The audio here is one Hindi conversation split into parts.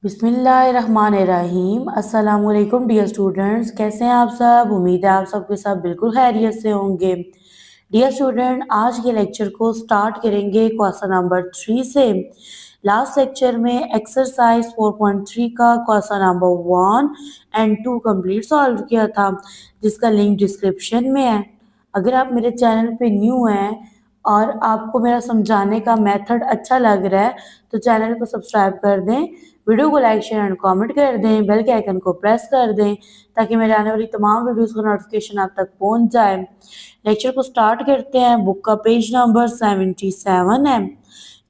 बिस्मिल्लाहिर्रहमानिर्रहीम। अस्सलाम वालेकुम डियर स्टूडेंट्स, कैसे हैं आप सब। उम्मीद है आप सबके सब बिल्कुल खैरियत से होंगे। डियर स्टूडेंट, आज के लेक्चर को स्टार्ट करेंगे क्वेश्चन नंबर 3 से। लास्ट लेक्चर में एक्सरसाइज 4.3 का question number 1 and 2 complete solve किया था, जिसका लिंक डिस्क्रिप्शन में है। अगर आप मेरे चैनल पे न्यू हैं और आपको मेरा समझाने का मेथड अच्छा लग रहा है तो चैनल को सब्सक्राइब कर दें, वीडियो को लाइक शेयर एंड कमेंट कर दें, बेल के आइकन को प्रेस कर दें ताकि मेरे आने वाली तमाम वीडियोस का नोटिफिकेशन आप तक पहुंच जाए। लेक्चर को स्टार्ट करते हैं। बुक का पेज नंबर 77 है।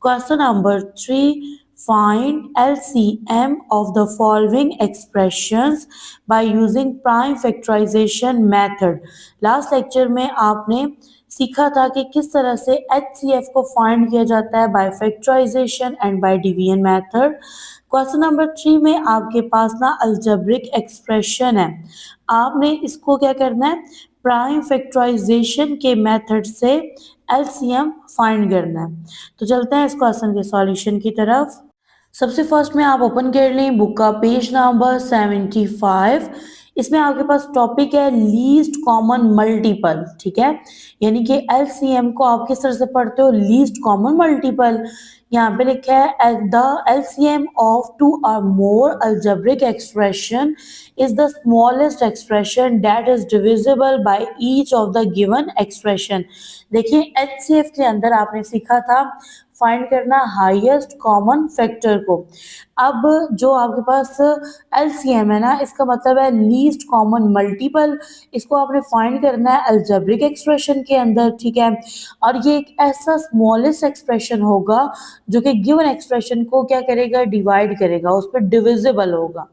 Question number 3, find LCM of the following expressions by using prime factorization method। Last lecture में आपने सीखा था कि किस तरह से HCF को फाइंड किया जाता है by factorisation and by division method. Question number 3 में आपके पास ना अलजेब्रिक एक्सप्रेशन है, आपने इसको क्या करना है, प्राइम फैक्टराइजेशन के मेथड से एलसीएम फाइंड करना है। तो चलते हैं इस क्वेश्चन के सॉल्यूशन की तरफ। सबसे फर्स्ट में आप ओपन कर लें बुक का पेज नंबर 75। इसमें आपके पास टॉपिक है लीस्ट कॉमन मल्टीपल, ठीक है। यानी कि एलसीएम को आप किस तरह से पढ़ते हो, लीस्ट कॉमन मल्टीपल। यहाँ पे लिखा है द एलसीएम ऑफ टू और more algebraic expression is the smallest expression that is divisible by each of the given expression. देखिए एचसीएफ के अंदर आपने सीखा था फाइंड करना हाईएस्ट कॉमन फैक्टर को। अब जो आपके पास एलसीएम है ना, इसका मतलब है लीस्ट कॉमन मल्टीपल। इसको आपने फाइंड करना है अलजेब्रिक एक्सप्रेशन के अंदर, ठीक है। और ये एक ऐसा स्मॉलेस्ट एक्सप्रेशन होगा जो कि गिवन एक्सप्रेशन को क्या करेगा, डिवाइड करेगा, उस पर डिविजिबल होगा।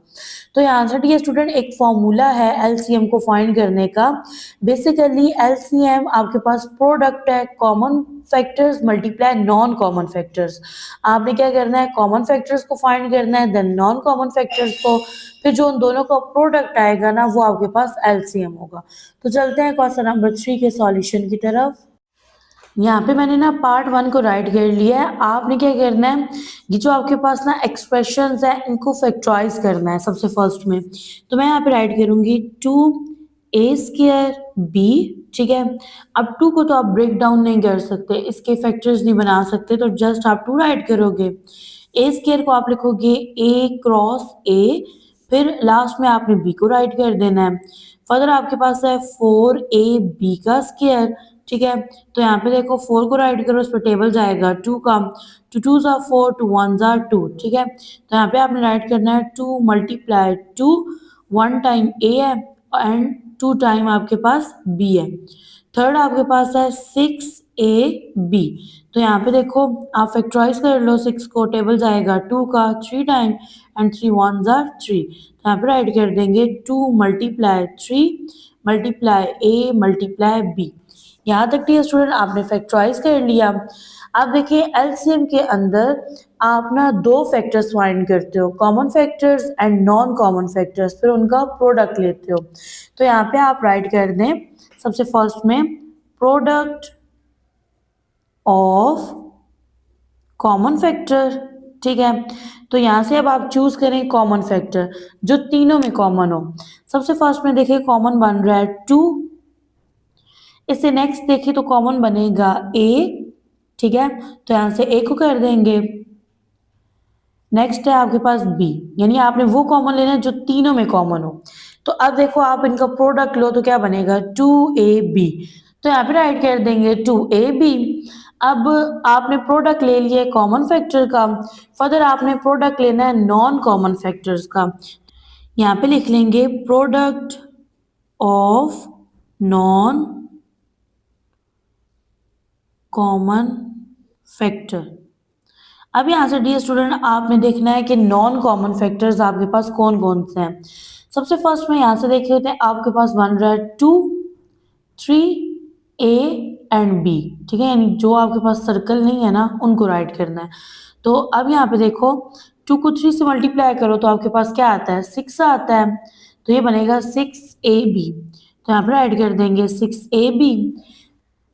तो यहाँ आंसर डियर स्टूडेंट एक फॉर्मूला है एलसीएम को फाइंड करने का। बेसिकली एलसीएम आपके पास प्रोडक्ट है common factors multiply non common factors. आपने क्या करना है, कॉमन फैक्टर्स को फाइंड करना है, देन नॉन कॉमन फैक्टर्स को, फिर जो उन दोनों का प्रोडक्ट आएगा ना वो आपके पास एलसीएम होगा। तो चलते हैं क्वेश्चन नंबर 3 के सॉल्यूशन की तरफ। यहाँ पे मैंने ना पार्ट 1 को राइट कर लिया है। आपने क्या करना है, ये जो आपके पास ना एक्सप्रेशंस है इनको फैक्टराइज करना है सबसे फर्स्ट में। तो मैं यहाँ पे राइट करूंगी 2a² b, ठीक है। अब 2 को तो आप ब्रेक डाउन नहीं कर सकते, इसके फैक्टर्स नहीं बना सकते, तो जस्ट आप 2 राइट करोगे। a² को आप लिखोगे a क्रॉस a, फिर लास्ट में आपने b को राइट कर देना है। फर्दर आपके पास है 4ab का स्क्वायर, ठीक है। तो यहाँ पे देखो 4 को राइट करो, उस पर टेबल जाएगा 2 का, टू 2 ज़ा 4, टू 1 ज़ा 2, ठीक है। तो यहाँ पे आपने राइट करना है 2 मल्टीप्लाई 2, 1 टाइम a है एंड 2 टाइम आपके पास b है। थर्ड आपके पास है 6ab। तो यहाँ पे देखो आप फैक्टराइज कर लो, 6 को टेबल जाएगा 2 का 3 टाइम एंड 3 1 ज़ा 3। तो यहाँ पे राइट कर देंगे 2 multiply 3 multiply a multiply b। यहाँ तक डियर स्टूडेंट आपने फैक्टराइज कर लिया। अब देखिए एलसीएम के अंदर आप ना 2 फैक्टर्स फाइंड करते हो, common factors and non common factors, फिर उनका प्रोडक्ट लेते हो। तो यहाँ पे आप राइट कर दें सबसे फर्स्ट में प्रोडक्ट ऑफ कॉमन फैक्टर, ठीक है। तो यहाँ से अब आप चूज करें कॉमन फैक्टर जो तीनों में कॉमन हो। सबसे फर्स्ट में देखिए कॉमन बन रहा है 2, इससे नेक्स्ट देखिए तो कॉमन बनेगा a, ठीक है। तो यहाँ से a को कर देंगे। नेक्स्ट है आपके पास b, यानी आपने वो कॉमन लेना है जो तीनों में कॉमन हो। तो अब देखो आप इनका प्रोडक्ट लो तो क्या बनेगा 2ab। तो यहाँ पे राइट कर देंगे 2ab। अब आपने प्रोडक्ट ले लिया कॉमन फैक्टर का, फर्दर आपने प्रोडक्ट लेना है नॉन कॉमन फैक्टर्स का। यहाँ पे लिख लेंगे product of non common factor. अब यहाँ से डियर स्टूडेंट आपने देखना है कि नॉन कॉमन फैक्टर्स आपके पास कौन कौन से हैं। सबसे फर्स्ट में यहाँ से देख लेते हैं, आपके पास बन रहा है 2 3a एंड b, ठीक है। यानी जो आपके पास सर्कल नहीं है ना उनको राइट करना है। तो अब यहाँ पे देखो 2 को 3 से मल्टीप्लाई करो तो आपके पास क्या आता है, 6 आता है। तो ये बनेगा 6ab। तो यहाँ पे राइट कर देंगे 6ab।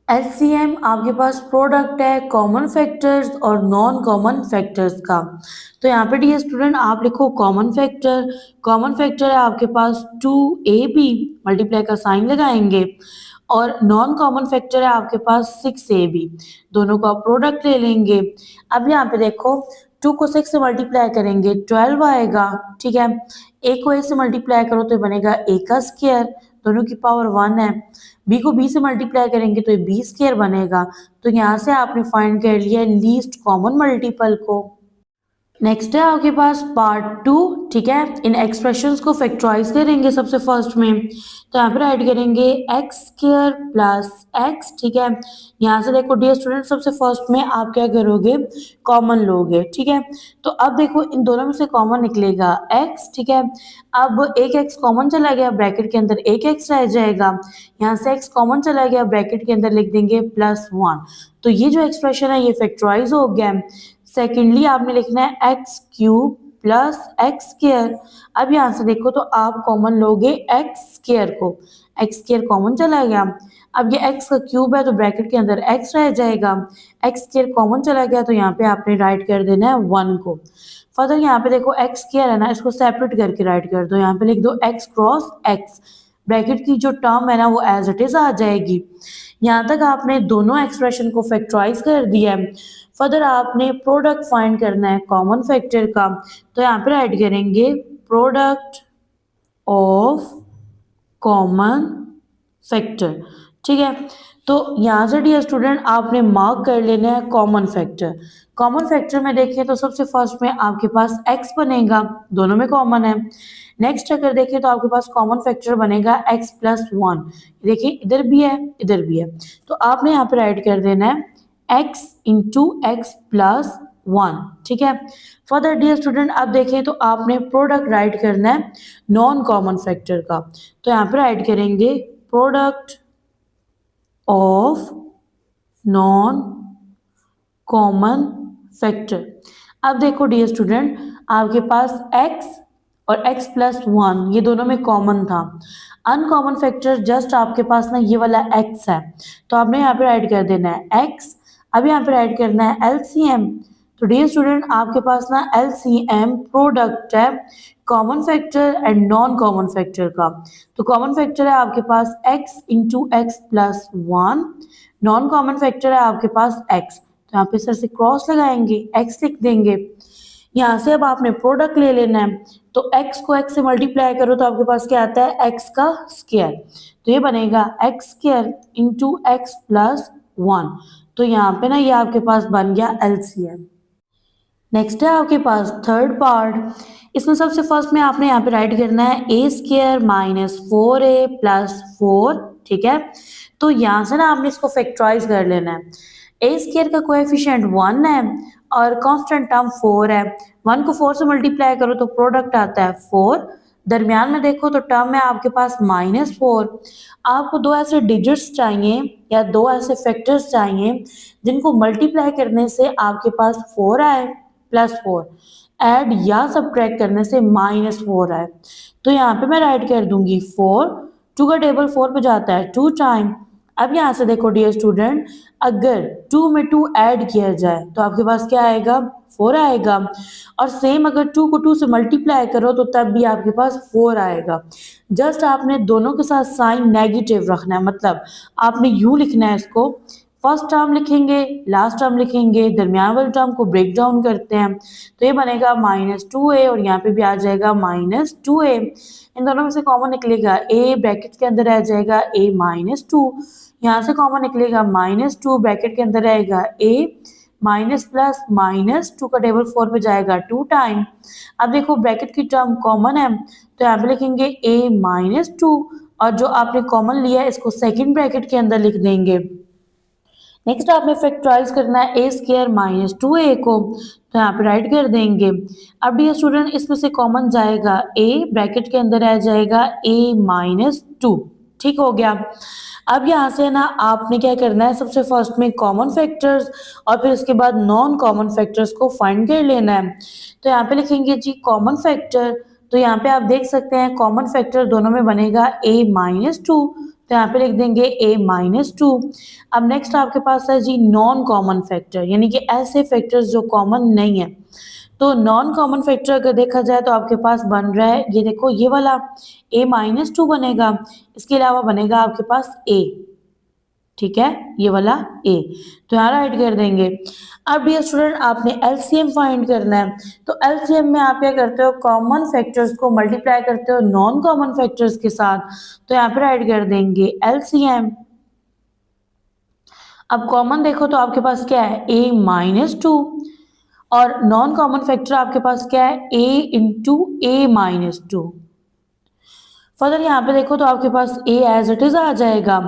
एलसीएम आपके पास प्रोडक्ट है कॉमन फैक्टर्स और नॉन कॉमन फैक्टर्स का। तो यहाँ पे डियर स्टूडेंट आप लिखो कॉमन फैक्टर है आपके पास 2ab, मल्टीप्लाई का साइन लगाएंगे, और नॉन कॉमन फैक्टर है आपके पास 6ab, दोनों का प्रोडक्ट ले लेंगे। अब यहाँ पे देखो 2 को 6 से मल्टीप्लाई करेंगे 12 आएगा, ठीक है। a को a से मल्टीप्लाई करो तो ये बनेगा a का स्क्वायर, दोनों की पावर 1 है। b को b से मल्टीप्लाई करेंगे तो ये b स्क्वायर बनेगा। तो यहाँ से आपने फाइंड कर लिया लीस्ट कॉमन मल्टीपल को। नेक्स्ट है आपके पास पार्ट 2, ठीक है। इन एक्सप्रेशंस को फैक्टराइज करेंगे सबसे फर्स्ट में, तो यहाँ पे राइट करेंगे एक्स स्क्वायर प्लस एक्स, ठीक है। यहाँ से देखो डियर स्टूडेंट सबसे फर्स्ट में आप क्या करोगे, कॉमन लोगे, ठीक है। तो अब देखो इन दोनों में से कॉमन निकलेगा एक्स, ठीक है। अब एक एक्स कॉमन चला गया, ब्रैकेट के अंदर एक एक्स रह जाएगा, यहाँ से एक्स कॉमन चला गया, ब्रैकेट के अंदर लिख देंगे +1। तो ये जो एक्सप्रेशन है ये फैक्टराइज हो गया। सेकेंडली आपने लिखना है x cube plus x square. अब यहाँ से देखो तो आप कॉमन लोगे एक्स स्क्वायर को, एक्स स्क्वायर कॉमन चला गया। अब ये एक्स का क्यूब है तो ब्रैकेट के अंदर एक्स रह जाएगा, एक्स स्क्वायर कॉमन चला गया तो यहाँ पे आपने राइट कर देना है 1 को। फर्दर यहाँ पे देखो एक्स स्क्वायर है ना, इसको सेपरेट करके राइट कर दो, यहाँ पे लिख दो एक्स क्रॉस एक्स, ब्रैकेट की जो टर्म है ना वो एज इट इज आ जाएगी। यहाँ तक आपने दोनों एक्सप्रेशन को फैक्टराइज कर दिया है। फर्दर आपने प्रोडक्ट फाइंड करना है कॉमन फैक्टर का, तो यहाँ पे राइट करेंगे प्रोडक्ट ऑफ कॉमन फैक्टर, ठीक है। तो यहाँ से डियर स्टूडेंट आपने मार्क कर लेना है कॉमन फैक्टर। कॉमन फैक्टर में देखें तो सबसे फर्स्ट में आपके पास x बनेगा, दोनों में कॉमन है। नेक्स्ट अगर देखें तो आपके पास कॉमन फैक्टर बनेगा x+1, देखिए इधर भी है इधर भी है, तो आपने यहाँ पे राइट कर देना है x इंटू x+1, ठीक है। फर्दर डियर स्टूडेंट अब देखें तो आपने प्रोडक्ट राइट करना है नॉन कॉमन फैक्टर का, तो यहाँ पे राइट करेंगे product of non common factor. अब देखो डियर स्टूडेंट आपके पास x और x+1 ये दोनों में कॉमन था, अनकॉमन फैक्टर जस्ट आपके पास ना ये वाला x है, तो आपने यहाँ पे राइट कर देना है x। अब यहाँ पे राइट करना है LCM। तो डियर स्टूडेंट आपके पास ना LCM प्रोडक्ट है common factor and non common factor का। तो कॉमन फैक्टर है आपके पास x into x+1, non common factor है आपके पास x, तो यहाँ पे सर से क्रॉस लगाएंगे x लिख देंगे। यहाँ से अब आपने प्रोडक्ट ले लेना है, तो x को x से मल्टीप्लाई करो तो आपके पास क्या आता है x का स्क्वायर, तो ये बनेगा x स्क्वायर इंटू x+1। तो यहाँ पे ना ये आपके पास बन गया LCM। नेक्स्ट है आपके पास थर्ड पार्ट, इसमें सबसे फर्स्ट में आपने यहाँ पे राइट करना है a square minus 4a plus 4, ठीक है। तो यहाँ से ना आपने इसको फैक्टराइज कर लेना है। a स्क्वायर का कोएफिशिएंट 1 है और कांस्टेंट टर्म 4 है, 1 को 4 से मल्टीप्लाई करो तो प्रोडक्ट आता है 4, दरमियान में देखो तो टर्म है आपके पास -4। आपको दो ऐसे डिजिट्स चाहिए या दो ऐसे फैक्टर्स चाहिए जिनको मल्टीप्लाई करने से आपके पास 4 आए +4, ऐड या सब्ट्रैक्ट करने से -4 आए। तो यहाँ पे मैं राइट कर दूंगी 4, 2 का टेबल 4 पे जाता है 2 टाइम। अब यहाँ से देखो डियर स्टूडेंट अगर 2 में 2 ऐड किया जाए तो आपके पास क्या आएगा 4 आएगा, और सेम अगर 2 को 2 से मल्टीप्लाई करो तो तब भी आपके पास 4 आएगा। जस्ट आपने दोनों के साथ साइन नेगेटिव रखना है, मतलब आपने यूँ लिखना है इसको, फर्स्ट टर्म लिखेंगे लास्ट टर्म लिखेंगे, दरमियान वाले टर्म को ब्रेक डाउन करते हैं, तो ये बनेगा -2a और यहाँ पे भी आ जाएगा -2a। इन दोनों में से कॉमन निकलेगा a, ब्रैकेट के अंदर रह जाएगा a-2, यहाँ से कॉमन निकलेगा -2, ब्रैकेट के अंदर रहेगा a माइनस प्लस -2 का टेबल 4 पे जाएगा 2 टाइम। अब देखो ब्रैकेट की टर्म कॉमन है तो यहाँ पे लिखेंगे a-2 और जो आपने कॉमन लिया है इसको सेकंड ब्रैकेट के अंदर लिख देंगे। नेक्स्ट आपने फैक्टराइज करना है a स्क्वायर -2a को, तो यहाँ पे राइट कर देंगे। अब डियर स्टूडेंट इसमें से कॉमन जाएगा a, ब्रैकेट के अंदर आ जाएगा a-2, ठीक हो गया। अब यहाँ से ना आपने क्या करना है, सबसे फर्स्ट में कॉमन फैक्टर्स और फिर उसके बाद नॉन कॉमन फैक्टर्स को फाइंड कर लेना है। तो यहाँ पे लिखेंगे जी कॉमन फैक्टर, तो यहाँ पे आप देख सकते हैं कॉमन फैक्टर दोनों में बनेगा a-2, तो यहाँ पे लिख देंगे a-2। अब नेक्स्ट आपके पास है जी नॉन कॉमन फैक्टर, यानी कि ऐसे फैक्टर्स जो कॉमन नहीं है। तो नॉन कॉमन फैक्टर अगर देखा जाए तो आपके पास बन रहा है, ये देखो ये वाला a-2 बनेगा, इसके अलावा बनेगा आपके पास a, ठीक है, ये वाला a, तो यहाँ राइट कर देंगे। अब डियर स्टूडेंट आपने एलसीएम फाइंड करना है, तो एलसीएम में आप क्या करते हो, कॉमन फैक्टर्स को मल्टीप्लाई करते हो नॉन कॉमन फैक्टर्स के साथ, तो यहाँ पे राइट कर देंगे एलसीएम। अब कॉमन देखो तो आपके पास क्या है a-2, और नॉन कॉमन फैक्टर आपके पास क्या है a इंटू a-2। फर्दर यहाँ पे देखो तो आपके पास a एज इट इज आ जाएगा,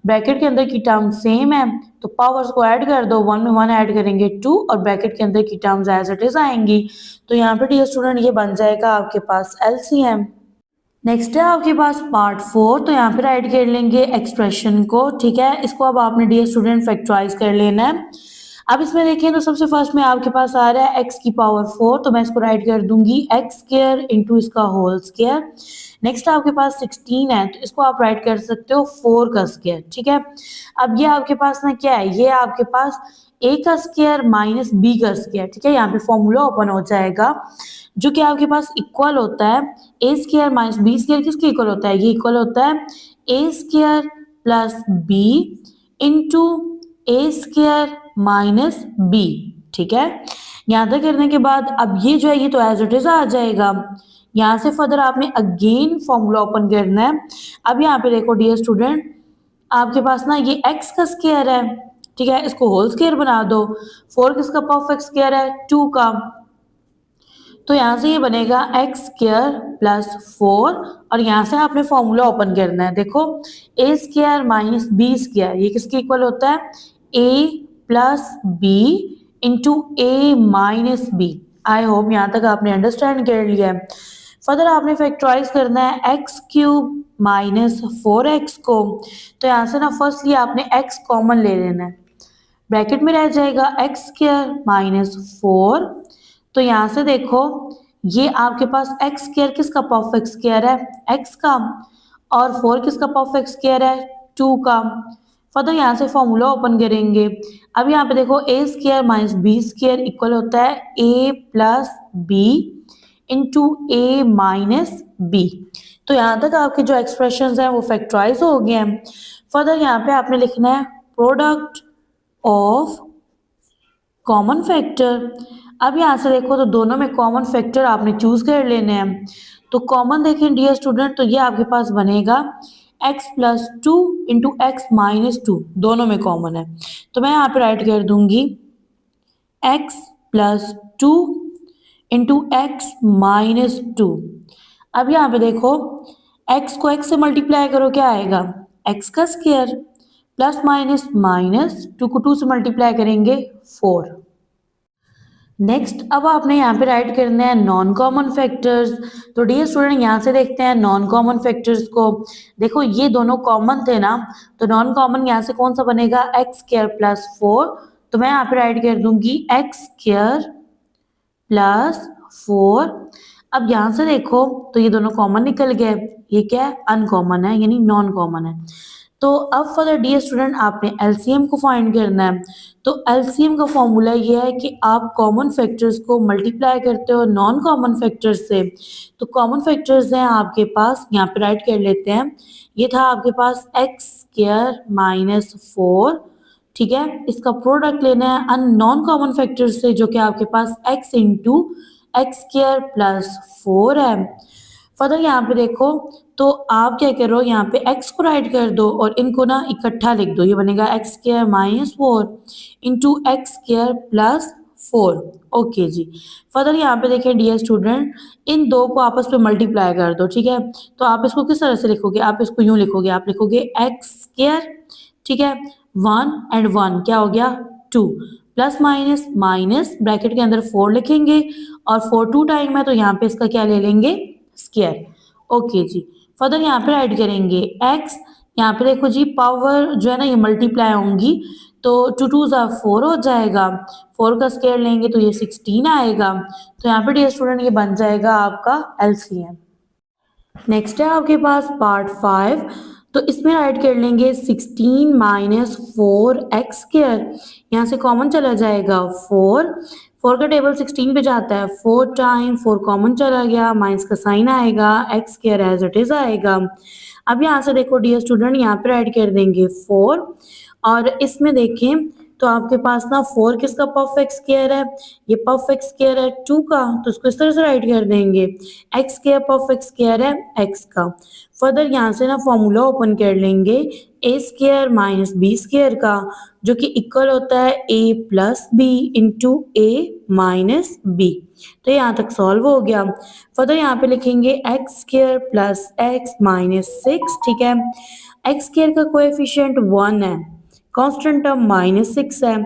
ब्रैकेट के अंदर की टर्म सेम है तो पावर्स को ऐड कर दो, 1 में 1 ऐड करेंगे 2, और ब्रैकेट के अंदर की टर्म्स एज इट इज आएंगी। तो यहाँ पे डियर स्टूडेंट ये बन जाएगा आपके पास एलसीएम। नेक्स्ट है आपके पास पार्ट 4, तो यहाँ पे राइट कर लेंगे एक्सप्रेशन को, ठीक है। इसको अब आपने डियर स्टूडेंट फैक्टराइज कर लेना है। अब इसमें देखें तो सबसे फर्स्ट में आपके पास आ रहा है x की पावर 4, तो मैं इसको राइट कर दूंगी x स्क्वायर इंटू इसका होल स्क्वायर। नेक्स्ट आपके पास 16 है, तो इसको आप राइट कर सकते हो 4 का स्क्वायर, ठीक है। अब ये आपके पास ना क्या है, ये आपके पास a का स्क्वायर माइनस b का स्क्वायर, ठीक है। यहाँ पे फॉर्मूला ओपन हो जाएगा जो कि आपके पास इक्वल होता है a square minus b square, किसके इक्वल होता है, ये इक्वल होता है a square plus b into a square minus b, ठीक है। यहाँ तक करने के बाद अब ये जो है ये तो एज इट इज आ जाएगा। यहाँ से फर्दर आपने अगेन फॉर्मूला ओपन करना है। अब यहाँ पे देखो डियर स्टूडेंट आपके पास ना ये x का स्क्वायर है, ठीक है, इसको होल स्क्वायर बना दो। 4 किसका परफेक्ट स्क्वायर है, 2 का, तो यहाँ से ये बनेगा x स्क्वायर प्लस 4, और यहाँ से आपने फॉर्मूला ओपन करना है। देखो a square minus b square ये किसके इक्वल होता है, a plus b into a minus b। I hope यहाँ तक आपने अंडरस्टैंड कर लिया है। फर्दर आपने फैक्टराइज करना है x क्यूब माइनस 4x को, तो यहाँ से ना फर्स्टली आपने x कॉमन ले लेना है, ब्रैकेट में रह जाएगा x स्क्वायर माइनस 4। तो यहाँ से देखो ये आपके पास x स्क्वायर किसका परफेक्ट स्क्वायर है, x का, और 4 किसका परफेक्ट स्क्वायर है, 2 का। फर्दर यहाँ से फॉर्मूला ओपन करेंगे। अब यहाँ पे देखो a square minus b square equal होता है a plus b into a minus b। तो यहाँ तक आपके जो एक्सप्रेशंस हैं वो फैक्टराइज हो गए हैं। फर्दर यहाँ पे आपने लिखना है प्रोडक्ट ऑफ कॉमन फैक्टर। अब यहाँ से देखो तो दोनों में कॉमन फैक्टर आपने चूज कर लेने हैं। तो कॉमन देखें डियर स्टूडेंट, तो ये आपके पास बनेगा x plus 2 into x minus 2, दोनों में कॉमन है, तो मैं यहाँ पे राइट कर दूंगी x plus 2 into x minus 2। अब यहाँ पे देखो x को x से मल्टीप्लाई करो, क्या आएगा, x का स्क्वायर प्लस माइनस माइनस 2 को 2 से मल्टीप्लाई करेंगे 4। नेक्स्ट अब आपने यहाँ पे राइट करना है नॉन कॉमन फैक्टर्स। तो डियर स्टूडेंट यहाँ से देखते हैं नॉन कॉमन फैक्टर्स को। देखो ये दोनों कॉमन थे ना, तो नॉन कॉमन यहाँ से कौन सा बनेगा, एक्स स्क्वायर प्लस 4, तो मैं यहाँ पे राइट कर दूंगी एक्स स्क्वायर प्लस 4। अब यहाँ से देखो तो ये दोनों कॉमन निकल गए, ये क्या है, अनकॉमन है यानी नॉन कॉमन है। तो अब फर्दर डियर स्टूडेंट आपने एलसीएम को फाइंड करना है। तो एलसीएम का फॉर्मूला ये है कि आप कॉमन फैक्टर्स को मल्टीप्लाई करते हो नॉन कॉमन फैक्टर्स से। तो कॉमन फैक्टर्स हैं आपके पास, यहाँ पे राइट कर लेते हैं, ये था आपके पास एक्स स्क्वायर माइनस 4, ठीक है। इसका प्रोडक्ट लेना है अन नॉन कॉमन फैक्टर्स से, जो कि आपके पास x into x square plus 4 है। फर्दर यहाँ पे देखो तो आप क्या करो, यहाँ पे x को राइट कर दो और इनको ना इकट्ठा लिख दो, ये बनेगा x square minus 4 into x square plus 4। Okay जी। फर्दर यहाँ पे देखें डियर स्टूडेंट, इन दो को आपस में मल्टीप्लाई कर दो, ठीक है। तो आप इसको किस तरह से लिखोगे, आप इसको यूं लिखोगे, आप लिखोगे एक्स स्क्वायर, ठीक है, 1 एंड 1 क्या हो गया 2, प्लस माइनस माइनस ब्रैकेट के अंदर 4 लिखेंगे, और 4 2 टाइम है तो यहाँ पे इसका क्या ले लेंगे, स्क्वायर। ओके जी। फर्दर यहाँ पे राइट करेंगे x, यहाँ पे देखो जी पावर जो है ना ये मल्टीप्लाई होंगी, तो 2 2 4 हो जाएगा, 4 का स्क्वायर लेंगे तो ये 16 आएगा। तो यहाँ पे डियर स्टूडेंट ये बन जाएगा आपका एलसीएम। नेक्स्ट है आपके पास पार्ट 5। तो इसमें राइट कर लेंगे 16 माइनस 4x²। यहाँ से कॉमन चला जाएगा 4 का टेबल 16 पे जाता है, 4 टाइम 4 कॉमन चला गया, माइनस का साइन आएगा, x² एज इट इज आएगा। अब यहाँ से देखो डियर स्टूडेंट, यहाँ पे राइट कर देंगे 4 और इसमें देखें तो आपके पास ना 4 किसका परफेक्ट स्क्वायर है, ये परफेक्ट स्क्वायर है 2 का, तो इसको इस तरह से राइट कर देंगे। x² परफेक्ट स्क्वायर है x का। फर्दर यहाँ से ना फॉर्मूला ओपन कर लेंगे a² माइनस b² का, जो कि इक्वल होता है a plus b into a minus b. तो यहाँ तक सॉल्व हो गया। फर्दर यहाँ पे लिखेंगे x² प्लस x माइनस 6, ठीक है। x² का कोएफिशिएंट 1 है, कांस्टेंट टर्म -6 है,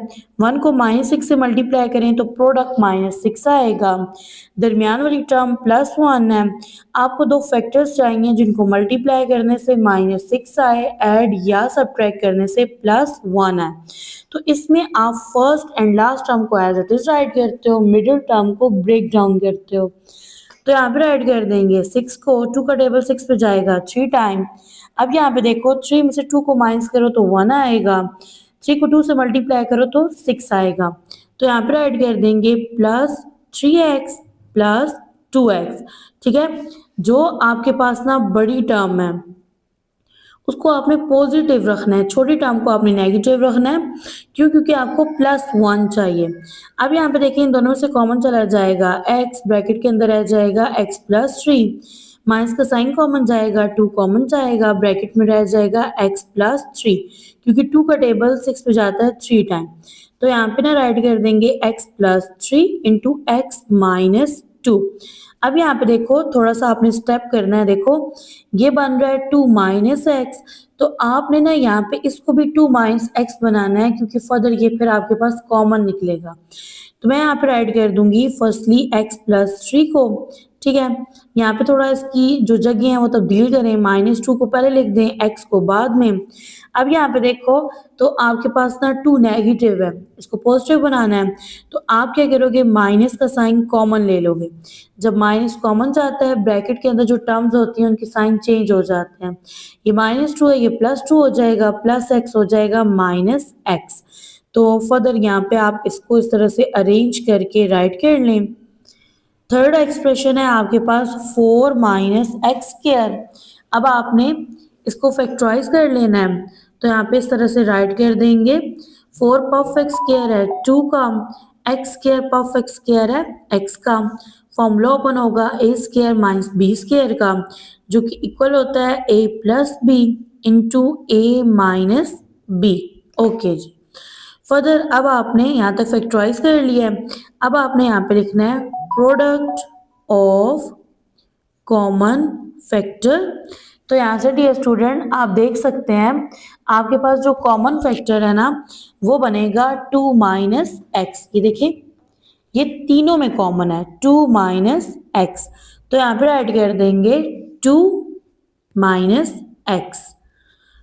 1 को -6 से मल्टीप्लाई करें तो प्रोडक्ट -6 आएगा। दरमियान वाली टर्म +1 है। आपको दो फैक्टर्स चाहिए जिनको मल्टीप्लाई करने से -6 आए, ऐड या सब्ट्रैक्ट करने से +1 आए। तो इसमें आप फर्स्ट एंड लास्ट टर्म को एज इट इज राइट करते हो, मिडिल टर्म को ब्रेक डाउन करते हो। तो यहाँ पे राइट कर देंगे 6 को, 2 का टेबल 6 पे जाएगा 3 टाइम। अब यहाँ पे देखो 3 में से 2 को माइनस करो तो 1 आएगा, 3 को 2 से मल्टीप्लाई करो तो 6 आएगा। तो यहाँ पे राइट कर देंगे प्लस 3x प्लस 2x, ठीक है। जो आपके पास ना बड़ी टर्म है उसको आपने पॉजिटिव रखना है, छोटी टर्म को आपने नेगेटिव रखना है। क्यों? क्योंकि आपको +1 चाहिए। अब यहाँ पे देखिए इन दोनों से कॉमन चला जाएगा, x ब्रैकेट के अंदर रह जाएगा x प्लस 3, माइनस का साइन कॉमन जाएगा, 2 कॉमन जाएगा, ब्रैकेट में रह जाएगा x प्लस 3, क्योंकि 2 का टेबल 6 पे जाता है 3 टाइम। तो यहाँ पे ना राइट कर देंगे x plus 3 into x minus 2। अब यहाँ पे देखो थोड़ा सा आपने स्टेप करना है, देखो ये बन रहा है 2 माइनस एक्स, तो आपने ना यहाँ पे इसको भी 2 माइनस एक्स बनाना है, क्योंकि फर्दर ये फिर आपके पास कॉमन निकलेगा। तो मैं यहाँ पे राइट कर दूंगी फर्स्टली x प्लस 3 को, ठीक है। यहाँ पे थोड़ा इसकी जो जगह है वो तब्दील करें, -2 को पहले लिख दें, x को बाद में। अब यहाँ पे देखो तो आपके पास ना 2 नेगेटिव है, इसको पॉजिटिव बनाना है, तो आप क्या करोगे, माइनस का साइन कॉमन ले लोगे। जब माइनस कॉमन जाता है ब्रैकेट के अंदर जो टर्म्स होती हैं उनके साइन चेंज हो जाते हैं। ये -2 है, ये +2 हो जाएगा, प्लस x हो जाएगा -x। तो फर्दर यहाँ पे आप इसको इस तरह से अरेंज करके राइट कर लें। थर्ड एक्सप्रेशन है आपके पास 4 माइनस x²। अब आपने इसको फैक्टराइज कर लेना है, तो यहाँ पे इस तरह से राइट कर देंगे। 4 परफेक्ट स्क्वायर है 2 का, x² परफेक्ट स्क्वायर है x का। फॉर्मूला ओपन होगा a² माइनस b² का, जो कि इक्वल होता है a plus b into a minus b. Okay जी। फर्दर अब आपने यहाँ तक फैक्टराइज कर लिया है। अब आपने यहाँ पे लिखना है प्रोडक्ट ऑफ कॉमन फैक्टर। तो यहाँ से डियर स्टूडेंट आप देख सकते हैं आपके पास जो कॉमन फैक्टर है ना वो बनेगा 2 माइनस एक्स। ये देखिए ये तीनों में कॉमन है 2 माइनस एक्स, तो यहाँ पे राइट कर देंगे 2 माइनस एक्स।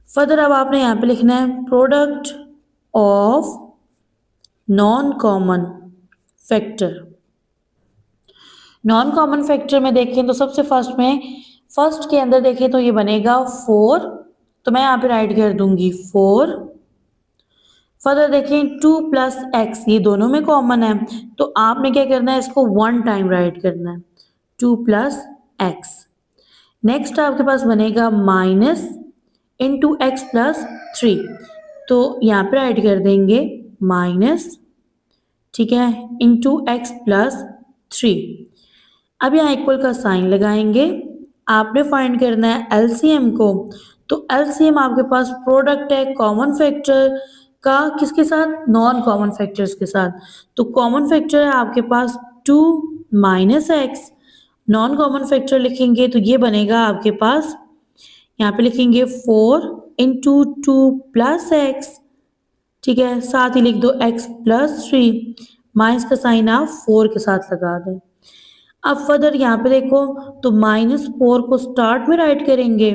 फर्दर अब आपने यहाँ पे लिखना है product of non common factor. Non common factor में देखें तो सबसे फर्स्ट के अंदर देखें तो ये बनेगा 4, तो मैं यहाँ पे राइट कर दूंगी 4। फर्दर देखें 2 प्लस एक्स, ये दोनों में कॉमन है, तो आपने क्या करना है, इसको 1 टाइम राइट करना है, 2 प्लस एक्स। नेक्स्ट आपके पास बनेगा माइनस इंटू एक्स प्लस 3, तो यहाँ पे राइट कर देंगे माइनस, ठीक है, इंटू एक्स प्लस 3। अब यहाँ इक्वल का साइन लगाएंगे। आपने फाइंड करना है एलसीएम को, तो एलसीएम आपके पास प्रोडक्ट है कॉमन फैक्टर का किसके साथ, नॉन कॉमन फैक्टर्स के साथ। तो कॉमन फैक्टर है आपके पास 2 minus x, non common factor लिखेंगे तो ये बनेगा आपके पास, यहाँ पे लिखेंगे 4 इंटू 2 प्लस एक्स, ठीक है, साथ ही लिख दो x प्लस 3, माइनस का साइन आप 4 के साथ लगा दें। अब फर्दर यहाँ पे देखो तो -4 को स्टार्ट में राइट करेंगे,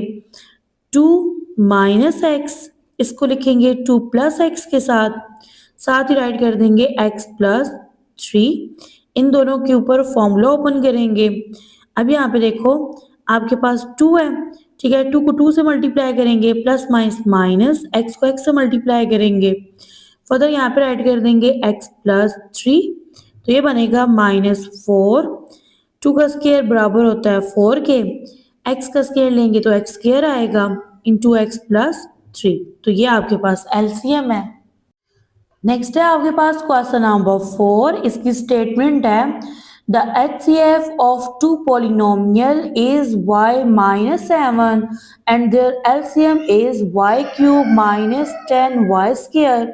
2 माइनस एक्स, इसको लिखेंगे 2 प्लस एक्स के साथ ही राइट कर देंगे x प्लस 3। इन दोनों के ऊपर फॉर्मूला ओपन करेंगे। अब यहाँ पे देखो आपके पास 2 है, ठीक है, 2 को 2 से मल्टीप्लाई करेंगे, प्लस माइनस माइनस, x को x से मल्टीप्लाई करेंगे, फर्दर यहाँ पे ऐड कर देंगे x प्लस 3, तो ये बनेगा -4। 2 का स्क्वायर बराबर होता है 4 के, x का स्क्वायर लेंगे तो x स्क्वायर आएगा इंटू x प्लस 3, तो ये आपके पास एलसीएम है। नेक्स्ट है आपके पास क्वेश्चन नंबर 4, इसकी स्टेटमेंट है the HCF of two polynomial is y minus 7 and their LCM is y cube minus 10y square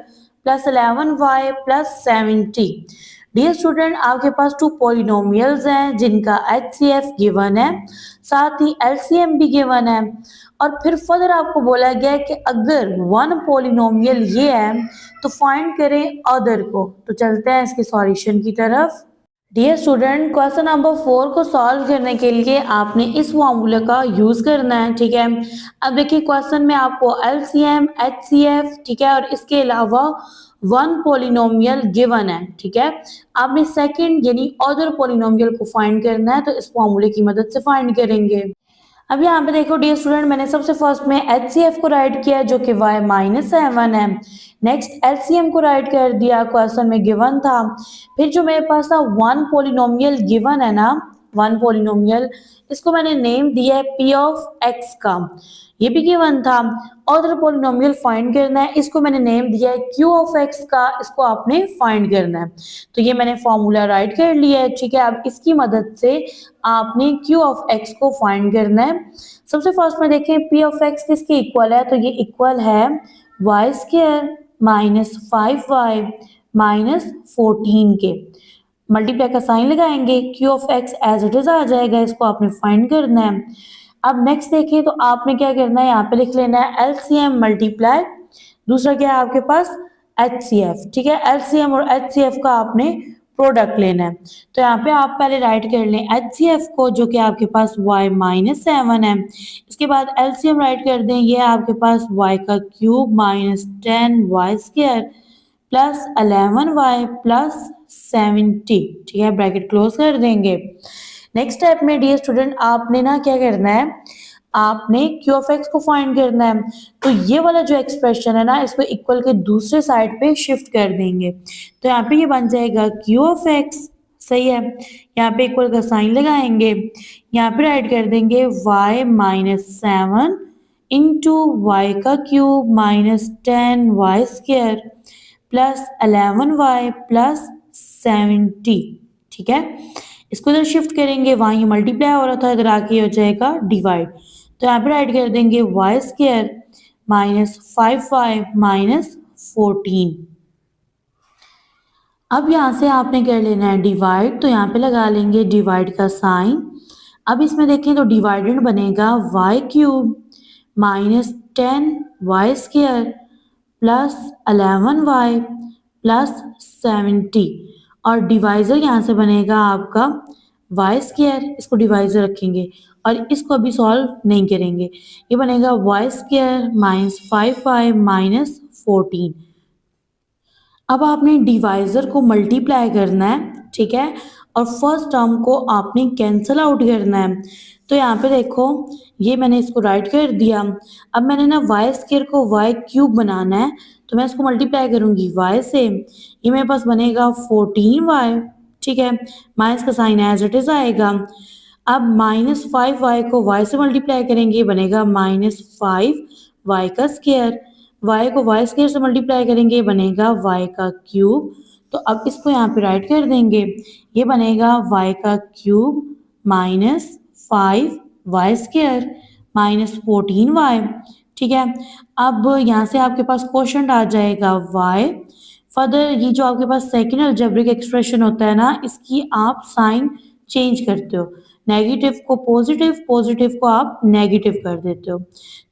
plus 11y plus 70। Dear student, आपके पास टू पॉलिनोमियल्स हैं जिनका HCF गिवन है, साथ ही LCM भी गिवन है, और फिर फर्दर आपको बोला गया है कि अगर वन पॉलिनोमियल ये है तो फाइंड करें अदर को। तो चलते हैं इसके सॉल्यूशन की तरफ। डियर स्टूडेंट, क्वेश्चन नंबर 4 को सॉल्व करने के लिए आपने इस फॉर्मूले का यूज करना है, ठीक है। अब देखिए क्वेश्चन में आपको LCM, HCF, ठीक है, और इसके अलावा वन पॉलिनोमियल गिवन है, ठीक है। आपने सेकंड यानी अदर पॉलिनोमियल को फाइंड करना है, तो इस फॉर्मूले की मदद से फाइंड करेंगे। अब यहाँ पे देखो डियर स्टूडेंट, मैंने सबसे फर्स्ट में HCF को राइट किया जो कि y माइनस 7 है। नेक्स्ट LCM को राइट कर दिया, क्वेश्चन में गिवन था। फिर जो मेरे पास था वन पॉलिनोमियल गिवन है ना, वन पॉलिनोमियल, इसको मैंने नेम दिया है P ऑफ x का, ये भी गिवन था। अदर पॉलिनोमियल फाइंड करना है, इसको मैंने नेम दिया है Q ऑफ x का, इसको आपने फाइंड करना है। तो ये मैंने फॉर्मूला राइट कर लिया है, ठीक है। अब इसकी मदद से आपने Q ऑफ x को फाइंड करना है। सबसे फर्स्ट में देखें P ऑफ x किसके इक्वल है, तो ये इक्वल है y square minus 5y minus 14 के। मल्टीप्लाई का साइन लगाएंगे, Q of x as it is आ जाएगा, इसको आपने फाइंड करना है। अब नेक्स्ट देखिए तो आपने क्या करना है, यहाँ पे लिख लेना है LCM मल्टीप्लाई, दूसरा क्या है आपके पास HCF, ठीक है। LCM और HCF का आपने प्रोडक्ट लेना है, तो यहाँ पे आप पहले राइट कर लें HCF को जो कि आपके पास y माइनस 7 है। इसके बाद LCM राइट कर दें, ये आपके पास y का cube minus 10y square plus 11y plus 70, ठीक है, ब्रैकेट क्लोज कर देंगे। नेक्स्ट स्टेप में डियर स्टूडेंट आपने ना क्या करना है, आपने Q ऑफ x को फाइंड करना है। तो ये वाला जो एक्सप्रेशन है ना, इसको इक्वल के दूसरे साइड पे शिफ्ट कर देंगे, तो यहाँ पे ये बन जाएगा Q ऑफ x, सही है। यहाँ पे इक्वल का साइन लगाएंगे, यहाँ पे राइट कर देंगे y माइनस 7 इंटू वाई का cube minus 10y square plus 11y plus 70, ठीक है। इसको इधर शिफ्ट करेंगे, वहाँ ये मल्टीप्लाई हो रहा था, इधर आके हो जाएगा डिवाइड, तो यहाँ पे राइट कर देंगे y square minus 5y minus 14। अब यहाँ से आपने कर लेना है डिवाइड, तो यहाँ पे लगा लेंगे डिवाइड का साइन। अब इसमें देखें तो डिवाइडेंड बनेगा y cube minus 10y square plus 11y plus 70, और डिवाइजर यहाँ से बनेगा आपका y स्क्वायर, इसको डिवाइजर रखेंगे और इसको अभी सॉल्व नहीं करेंगे, ये बनेगा y square minus 5y minus 14। अब आपने डिवाइजर को मल्टीप्लाई करना है, ठीक है, और फर्स्ट टर्म को आपने कैंसल आउट करना है। तो यहाँ पे देखो ये मैंने इसको राइट कर दिया। अब मैंने ना y स्क्वायर को y क्यूब बनाना है, तो मैं इसको मल्टीप्लाई करूंगी y से, ये मेरे पास बनेगा 14y, ठीक है, माइनस का साइन एज इट इज आएगा। अब माइनस 5y को y से मल्टीप्लाई करेंगे, बनेगा माइनस 5y का स्क्वायर, y को y स्क्वायर से मल्टीप्लाई करेंगे, बनेगा y का क्यूब। तो अब इसको यहाँ पे राइट कर देंगे, ये बनेगा y का cube minus 5y square minus 14y, ठीक है। अब यहाँ से आपके पास क्वोशंट आ जाएगा y। फर्दर ये जो आपके पास सेकेंड अलजेब्रिक एक्सप्रेशन होता है ना, इसकी आप साइन चेंज करते हो, नेगेटिव को पॉजिटिव, पॉजिटिव को आप नेगेटिव कर देते हो।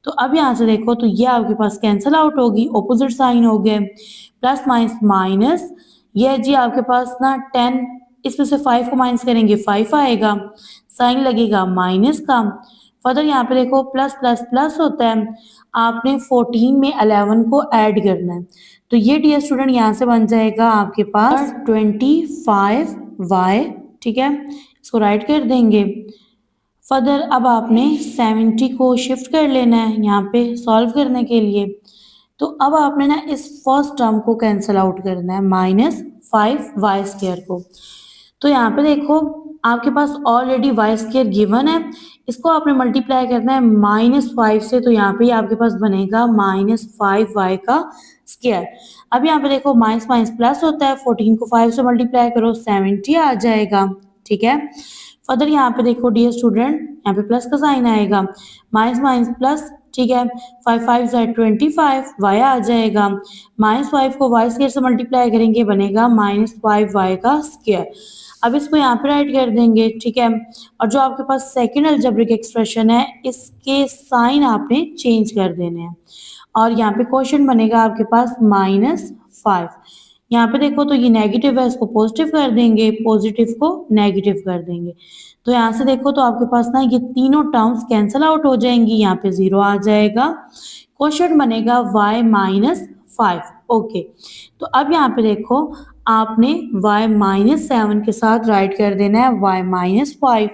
तो अब यहाँ से देखो तो ये आपके पास कैंसल आउट होगी, ऑपोजिट साइन हो गए, प्लस माइनस माइनस, ये जी आपके पास ना 10, इसमें से 5 को माइनस करेंगे 5 आएगा, साइन लगेगा माइनस का। फर्दर यहाँ पे देखो प्लस प्लस प्लस होता है, आपने 14 में 11 को ऐड करना है, तो ये डियर स्टूडेंट यहाँ से बन जाएगा आपके पास 25y, ठीक है, इसको राइट कर देंगे। फर्दर अब आपने 70 को शिफ्ट कर लेना है यहाँ पे सॉल्व करने के लिए। तो अब आपने ना इस फर्स्ट टर्म को कैंसिल आउट करना है -5y² को। तो यहाँ पे देखो आपके पास ऑलरेडी y² गिवन है, इसको आपने मल्टीप्लाई करना है -5 से, तो यहाँ पे आपके पास बनेगा -5y का स्क्वायर। अब यहाँ पे देखो माइनस माइनस प्लस होता है, 14 को 5 से मल्टीप्लाई करो 70 आ जाएगा, ठीक है। फर्दर यहाँ पे देखो डियर स्टूडेंट, यहाँ पे प्लस का साइन आएगा, माइनस माइनस प्लस, ठीक है। 5 5 ज़ा 25, y आ जाएगा, -5 को y² से मल्टीप्लाई करेंगे बनेगा -5y का स्क्वायर। अब इसको यहाँ पे राइट कर देंगे, ठीक है। और जो आपके पास सेकेंड अलजेब्रिक एक्सप्रेशन है इसके साइन आपने चेंज कर देने हैं और यहाँ पे क्वेश्चन बनेगा आपके पास -5। यहाँ पे देखो तो ये नेगेटिव है, इसको पॉजिटिव कर देंगे, पॉजिटिव को नेगेटिव कर देंगे। तो यहाँ से देखो तो आपके पास ना ये तीनों टर्म्स कैंसल आउट हो जाएंगी, यहाँ पे 0 आ जाएगा। क्वेश्चन बनेगा y-5। ओके, तो अब यहाँ पे देखो आपने y-7 के साथ राइट कर देना है y-5।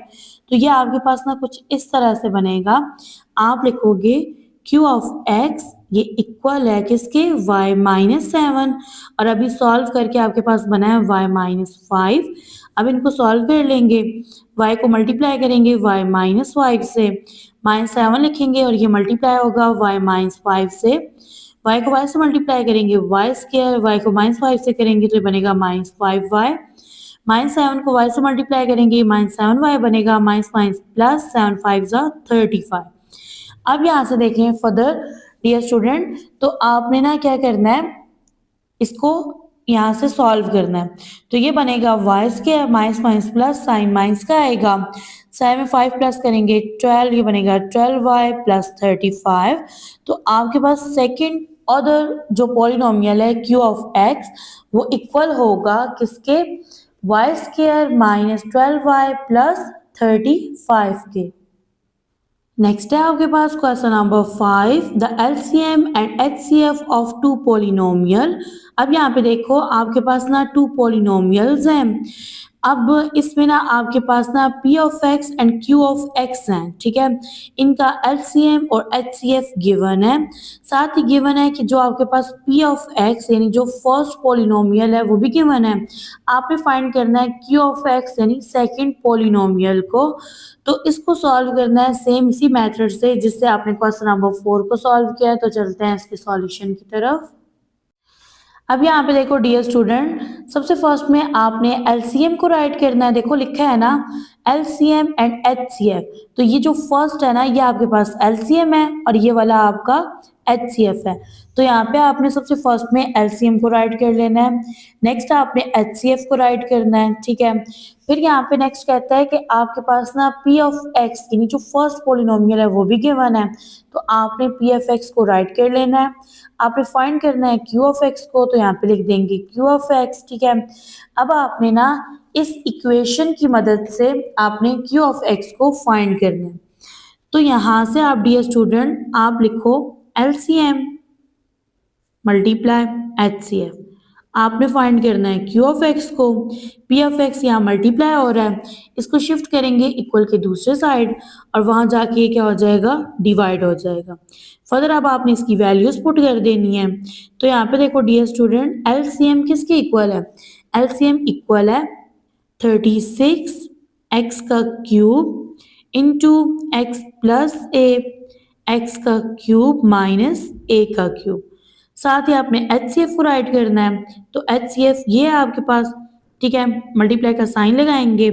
तो ये आपके पास ना कुछ इस तरह से बनेगा, आप लिखोगे q ऑफ x ये इक्वल है किसके, y-7, और अभी सॉल्व करके आपके पास बना है y-5। अब इनको सॉल्व कर लेंगे, y को मल्टीप्लाई करेंगे y-5 से, -7 लिखेंगे और ये मल्टीप्लाई होगा y-5 से, y को y से मल्टीप्लाई करेंगे y², y को -5 से करेंगे तो ये बनेगा -5y, -7 को y से मल्टीप्लाई करेंगे -7y बनेगा, माइनस माइनस प्लस 7 5 ज़ा 35। अब यहाँ से देखें फर्दर डियर स्टूडेंट, तो आपने ना क्या करना है, इसको यहाँ से सॉल्व करना है। तो ये बनेगा y² minus minus plus sign minus का आएगा, 7 5 प्लस करेंगे 12, ये बनेगा 12y प्लस 35। तो आपके पास सेकंड अदर जो पॉलिनोमियल है q ऑफ x वो इक्वल होगा किसके, y² माइनस 12y प्लस 35 के। नेक्स्ट है आपके पास question number 5, the LCM and HCF of two polynomial. अब यहाँ पे देखो आपके पास ना टू पोलिनोमियल्स हैं। अब इसमें ना आपके पास ना p of x and q of x हैं, ठीक है। इनका एलसीएम और एचसीएफ गिवन है, साथ ही गिवन है कि जो आपके पास p ऑफ x यानी जो फर्स्ट पोलिनोमियल है वो भी गिवन है। आपने फाइंड करना है q ऑफ x यानी सेकंड पोलिनोमियल को। तो इसको सॉल्व करना है सेम इसी मेथड से जिससे आपने क्वेश्चन नंबर 4 को सॉल्व किया है। तो चलते हैं इसके सॉल्यूशन की तरफ। अब यहाँ पे देखो डियर स्टूडेंट, सबसे फर्स्ट में आपने एलसीएम को राइट करना है। देखो लिखा है ना एलसीएम एंड एचसीएफ, तो ये जो फर्स्ट है ना ये आपके पास एलसीएम है और ये वाला आपका एचसीएफ है। तो यहाँ पे आपने सबसे फर्स्ट में एलसीएम को राइट कर लेना है, नेक्स्ट आपने एचसीएफ को राइट करना है, ठीक है। फिर यहाँ पे नेक्स्ट कहता है कि आपके पास ना पी ऑफ एक्स यानी जो फर्स्ट पोलिनोमियल है वो भी गिवन है, तो आपने पी ऑफ एक्स को राइट कर लेना है। आपने फाइंड करना है क्यू ऑफ एक्स को, तो यहाँ पे लिख देंगे क्यू ऑफ एक्स, ठीक है। अब आपने ना इस इक्वेशन की मदद से आपने क्यू ऑफ एक्स को फाइंड करना है। तो यहाँ से आप डियर स्टूडेंट आप लिखो एलसीएम मल्टीप्लाई एचसीएफ। आपने फाइंड करना है क्यू ऑफ एक्स को, पी ऑफ एक्स यहाँ मल्टीप्लाई हो रहा है, इसको शिफ्ट करेंगे इक्वल के दूसरे साइड और वहां जाके क्या हो जाएगा, डिवाइड हो जाएगा। फर्दर अब आपने इसकी वैल्यूज पुट कर देनी है। तो यहाँ पे देखो डियर स्टूडेंट एलसीएम किसके इक्वल है, एलसीएम इक्वल है 36 एक्स का क्यूब इंटू एक्स प्लस ए, एक्स का क्यूब माइनस ए का क्यूब। साथ ही आपने एचसीएफ को राइट करना है, तो एचसीएफ ये है आपके पास, ठीक है। मल्टीप्लाई का साइन लगाएंगे,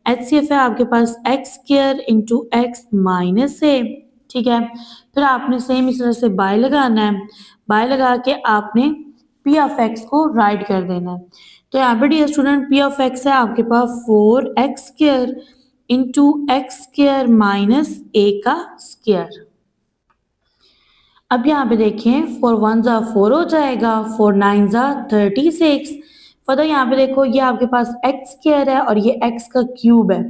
एचसीएफ है आपके पास x square into x minus a, ठीक है। फिर आपने सेम इस तरह से बाय लगाना है, बाय लगा के आपने पी ऑफ एक्स को राइट कर देना है। तो यहाँ पे dear student p of x है आपके पास 4x² इंटू x² माइनस ए का स्क्वायर। अब यहाँ पे देखें 4 1 ज़ा 4 हो जाएगा, 4 9 ज़ा 36। फर्दर यहाँ पे देखो ये आपके पास x² है और ये x का क्यूब है,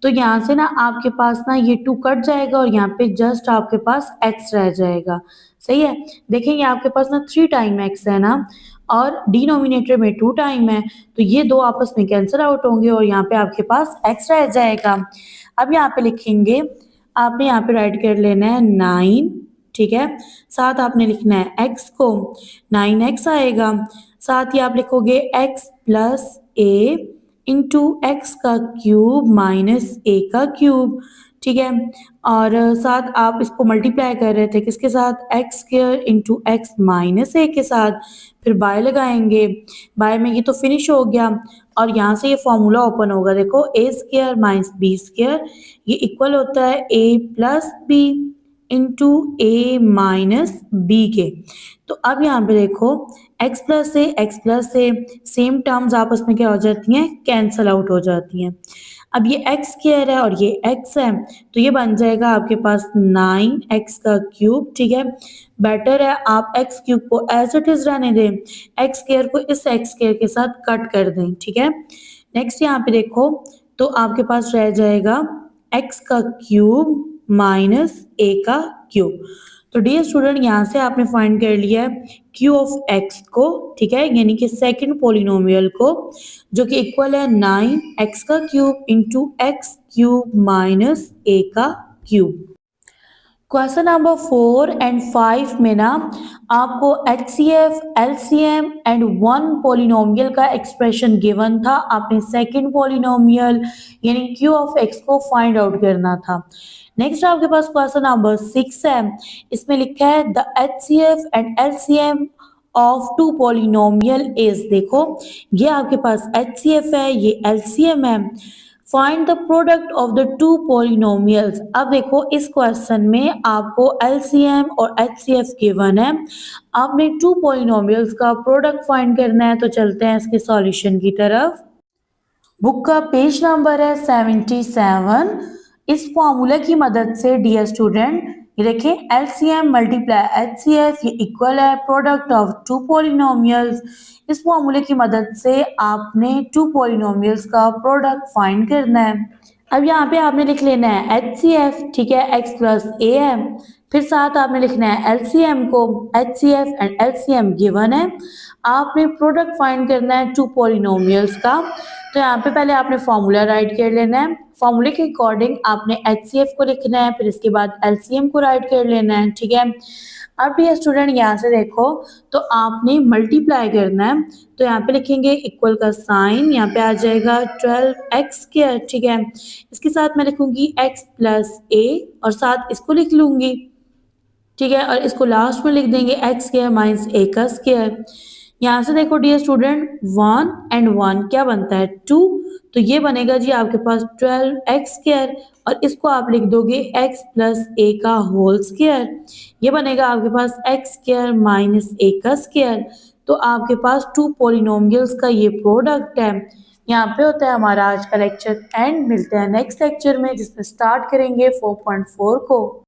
तो यहाँ से ना आपके पास ना ये 2 कट जाएगा और यहाँ पे जस्ट आपके पास x रह जाएगा, सही है। देखें ये आपके पास ना 3 टाइम x है ना, और डिनोमिनेटर में 2 टाइम है तो ये दो आपस में कैंसिल आउट होंगे और यहाँ पे आपके पास x रह जाएगा। अब यहाँ पे लिखेंगे, आपने यहाँ पे राइट कर लेना है 9, ठीक है, साथ आपने लिखना है x को, 9x आएगा, साथ ही आप लिखोगे x plus a into x का क्यूब माइनस ए का क्यूब, ठीक है, और साथ आप इसको मल्टीप्लाई कर रहे थे किसके साथ, x square into x minus a के साथ, फिर बाय लगाएंगे, बाय में ये तो फिनिश हो गया और यहाँ से ये फॉर्मूला ओपन होगा, देखो ए स्क्वायर माइनस बी स्क्वायर ये इक्वल होता है ए प्लस बी इंटू ए माइनस बी के। तो अब यहाँ पे देखो x प्लस ए सेम टर्म्स आपस में क्या हो जाती हैं, कैंसल आउट हो जाती हैं। अब ये x स्क्वायर है और ये x है तो ये बन जाएगा आपके पास 9x का क्यूब, ठीक है, बेटर है आप x क्यूब को एज इट इज रहने दें, x स्क्वायर को इस x स्क्वायर के साथ कट कर दें, ठीक है। नेक्स्ट यहाँ पे देखो तो आपके पास रह जाएगा x का क्यूब माइनस a का क्यूब। तो डियर स्टूडेंट यहाँ से आपने फाइंड कर लिया है q ऑफ x को, ठीक है, यानी कि सेकंड पोलिनोमियल को जो कि इक्वल है 9x का cube into x cube minus a का क्यूब। क्वेश्चन नंबर 4 एंड 5 में ना आपको HCF, LCM and one polynomial का एक्सप्रेशन गिवन था, आपने सेकंड पोलिनोमियल यानी Q ऑफ X को फाइंड आउट करना था। नेक्स्ट आपके पास क्वेश्चन नंबर 6 है, इसमें लिखा है the HCF and LCM of two polynomial is, देखो ये आपके पास HCF है, ये LCM है, find the product of the two polynomials. अब देखो इस क्वेश्चन में आपको LCM और HCF गिवन है, आपने टू पोलिनोमियल्स का प्रोडक्ट फाइंड करना है, तो चलते हैं इसके सॉल्यूशन की तरफ। बुक का पेज नंबर है 77। इस फॉर्मूला की मदद से डियर स्टूडेंट ये देखें LCM मल्टीप्लाई HCF ये इक्वल है प्रोडक्ट ऑफ टू पोलिनोमियल्स। इस फॉर्मूले की मदद से आपने टू पोलिनोमियल्स का प्रोडक्ट फाइंड करना है। अब यहाँ पे आपने लिख लेना है HCF, ठीक है, x प्लस ए है, फिर साथ आपने लिखना है LCM को, HCF एंड LCM गिवन है, आपने प्रोडक्ट फाइंड करना है टू पोलिनोमियल्स का। तो यहाँ पे पहले आपने फॉर्मूला राइट कर लेना है, फॉर्मूले के अकॉर्डिंग आपने HCF को लिखना है, फिर इसके बाद LCM को राइट कर लेना है, ठीक है। अब ये स्टूडेंट यहाँ से देखो तो आपने मल्टीप्लाई करना है, तो यहाँ पे लिखेंगे इक्वल का साइन, यहाँ पे आ जाएगा 12x स्क्वायर, ठीक है, इसके साथ मैं लिखूंगी x प्लस ए और साथ इसको लिख लूंगी, ठीक है, और इसको लास्ट में लिख देंगे x स्क्वायर माइनस ए का स्क्वायर। यहाँ से देखो डियर स्टूडेंट 1 एंड 1 क्या बनता है 2, तो ये बनेगा जी आपके पास 12x स्क्वायर और इसको आप लिख दोगे x प्लस ए का होल स्क्वायर, ये बनेगा आपके पास x स्क्वायर माइनस ए का स्क्वायर। तो आपके पास टू पोलिनोमियल्स का ये प्रोडक्ट है। यहाँ पे होता है हमारा आज का लेक्चर एंड, मिलते हैं नेक्स्ट लेक्चर में जिसमें स्टार्ट करेंगे 4.4 को।